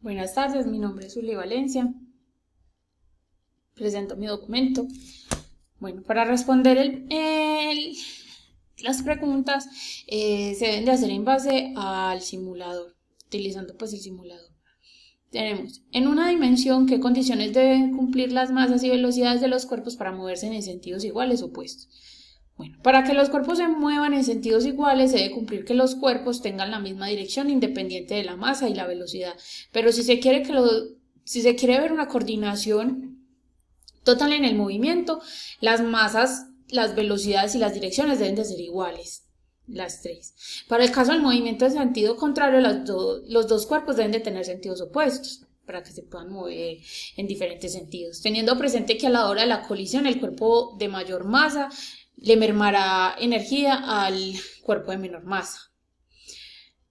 Buenas tardes, mi nombre es Uli Valencia. Presento mi documento. Bueno, para responder las preguntas se deben de hacer en base al simulador, utilizando pues el simulador. Tenemos en una dimensión qué condiciones deben cumplir las masas y velocidades de los cuerpos para moverse en sentidos iguales o opuestos. Bueno, para que los cuerpos se muevan en sentidos iguales, se debe cumplir que los cuerpos tengan la misma dirección independiente de la masa y la velocidad. Pero si se quiere ver una coordinación total en el movimiento, las masas, las velocidades y las direcciones deben de ser iguales, las tres. Para el caso del movimiento en sentido contrario, los dos cuerpos deben de tener sentidos opuestos para que se puedan mover en diferentes sentidos, teniendo presente que a la hora de la colisión el cuerpo de mayor masa le mermará energía al cuerpo de menor masa.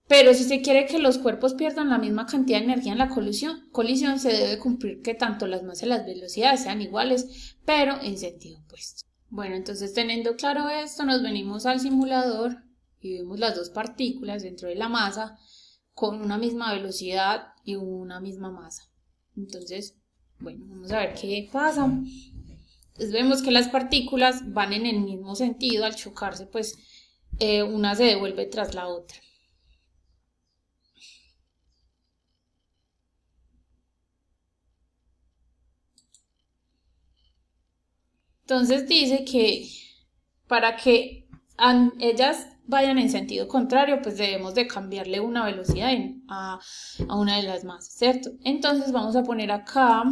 Pero si se quiere que los cuerpos pierdan la misma cantidad de energía en la colisión se debe cumplir que tanto las masas y las velocidades sean iguales, pero en sentido opuesto. Bueno, entonces teniendo claro esto, nos venimos al simulador y vemos las dos partículas dentro de la masa con una misma velocidad y una misma masa. Entonces, bueno, vamos a ver qué pasa. Entonces vemos que las partículas van en el mismo sentido, al chocarse pues una se devuelve tras la otra. Entonces dice que para que ellas vayan en sentido contrario, pues debemos de cambiarle una velocidad a una de las masas, ¿cierto? Entonces vamos a poner acá,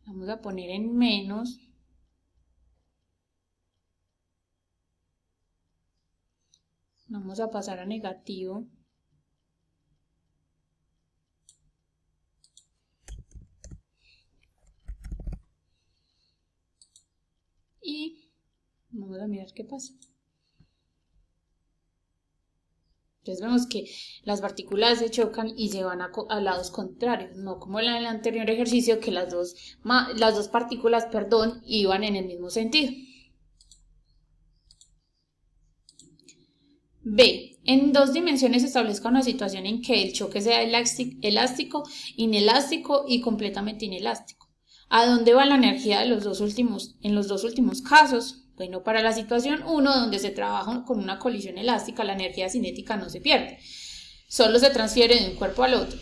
vamos a poner en menos. Vamos a pasar a negativo. Y vamos a mirar qué pasa. Entonces vemos que las partículas se chocan y se van a lados contrarios, no como en el anterior ejercicio que las dos partículas, iban en el mismo sentido. B. En dos dimensiones se establezca una situación en que el choque sea elástico, inelástico y completamente inelástico. ¿A dónde va la energía en los dos últimos casos? Bueno, para la situación 1, donde se trabaja con una colisión elástica, la energía cinética no se pierde, solo se transfiere de un cuerpo al otro.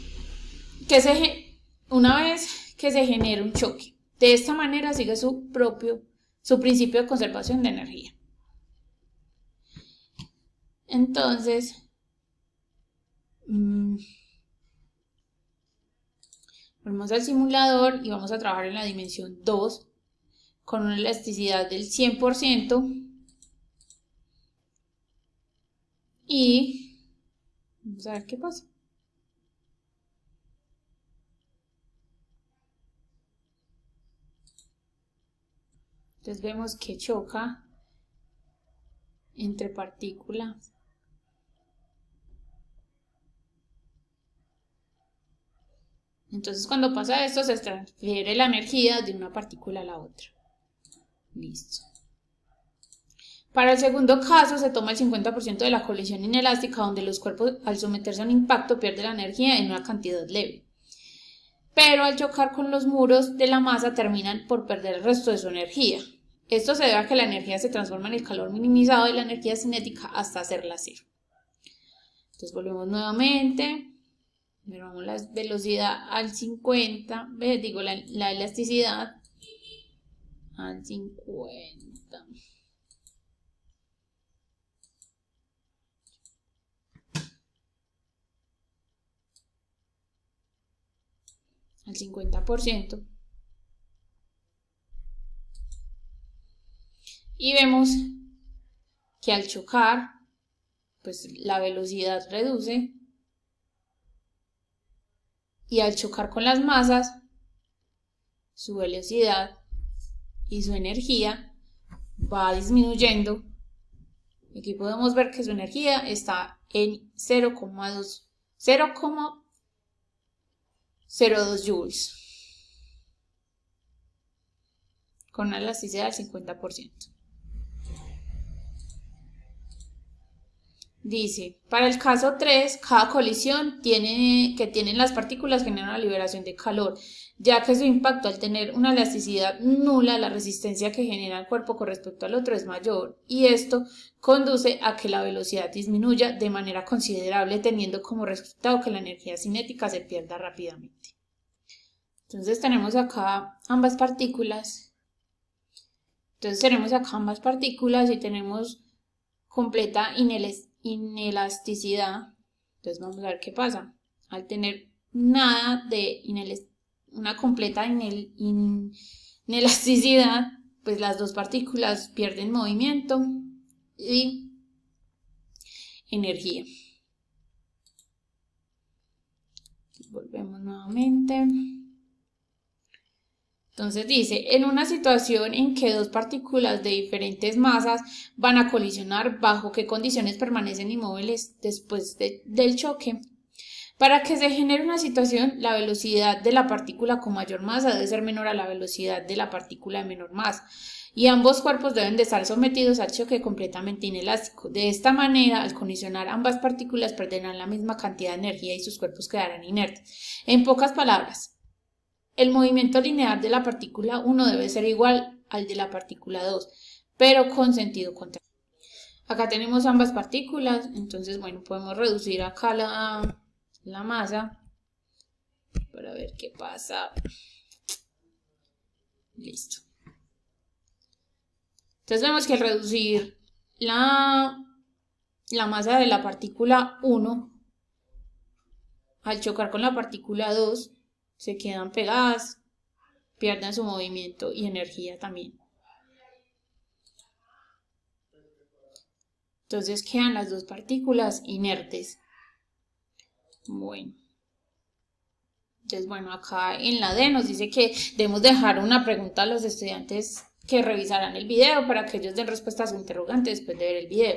Una vez que se genera un choque, de esta manera sigue su principio de conservación de energía. Entonces, volvemos al simulador y vamos a trabajar en la dimensión 2 con una elasticidad del 100% y vamos a ver qué pasa. Entonces vemos que choca entre partículas. Entonces cuando pasa esto se transfiere la energía de una partícula a la otra. Listo. Para el segundo caso se toma el 50% de la colisión inelástica, donde los cuerpos al someterse a un impacto pierden la energía en una cantidad leve. Pero al chocar con los muros de la masa terminan por perder el resto de su energía. Esto se debe a que la energía se transforma en el calor minimizado de la energía cinética hasta hacerla cero. Entonces volvemos nuevamente. Vamos la velocidad al 50, la elasticidad al 50. Al 50%. Y vemos que al chocar, pues la velocidad reduce. Y al chocar con las masas, su velocidad y su energía va disminuyendo. Aquí podemos ver que su energía está en 0,02 joules con una elasticidad del 50%. Dice, para el caso 3, cada colisión que tienen las partículas genera una liberación de calor, ya que su impacto al tener una elasticidad nula, la resistencia que genera el cuerpo con respecto al otro es mayor, y esto conduce a que la velocidad disminuya de manera considerable, teniendo como resultado que la energía cinética se pierda rápidamente. Entonces tenemos acá ambas partículas. Y tenemos completa inelasticidad. Entonces vamos a ver qué pasa. Al tener nada de una completa inelasticidad, pues las dos partículas pierden movimiento y energía. Volvemos nuevamente. Entonces dice, en una situación en que dos partículas de diferentes masas van a colisionar, ¿bajo qué condiciones permanecen inmóviles después del choque? Para que se genere una situación, la velocidad de la partícula con mayor masa debe ser menor a la velocidad de la partícula de menor masa, y ambos cuerpos deben de estar sometidos al choque completamente inelástico. De esta manera, al colisionar, ambas partículas perderán la misma cantidad de energía y sus cuerpos quedarán inertes. En pocas palabras, el movimiento lineal de la partícula 1 debe ser igual al de la partícula 2, pero con sentido contrario. Acá tenemos ambas partículas, entonces, bueno, podemos reducir acá la masa para ver qué pasa. Listo. Entonces vemos que al reducir la masa de la partícula 1, al chocar con la partícula 2, se quedan pegadas, pierden su movimiento y energía también. Entonces quedan las dos partículas inertes. Bueno. Entonces, bueno, acá en la D nos dice que debemos dejar una pregunta a los estudiantes que revisarán el video para que ellos den respuesta a su interrogante después de ver el video.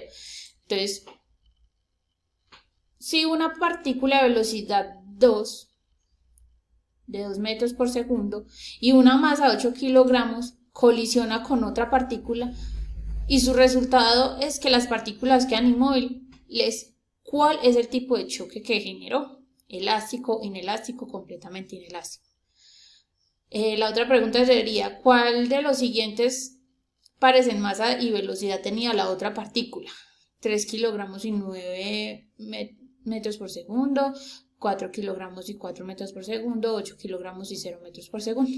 Entonces, si una partícula de velocidad 2, de 2 metros por segundo, y una masa de 8 kilogramos colisiona con otra partícula y su resultado es que las partículas quedan inmóviles, ¿cuál es el tipo de choque que generó? Elástico, inelástico, completamente inelástico. La otra pregunta sería, ¿cuál de los siguientes pares en masa y velocidad tenía la otra partícula? 3 kilogramos y 9 metros por segundo, 4 kilogramos y 4 metros por segundo, 8 kilogramos y 0 metros por segundo.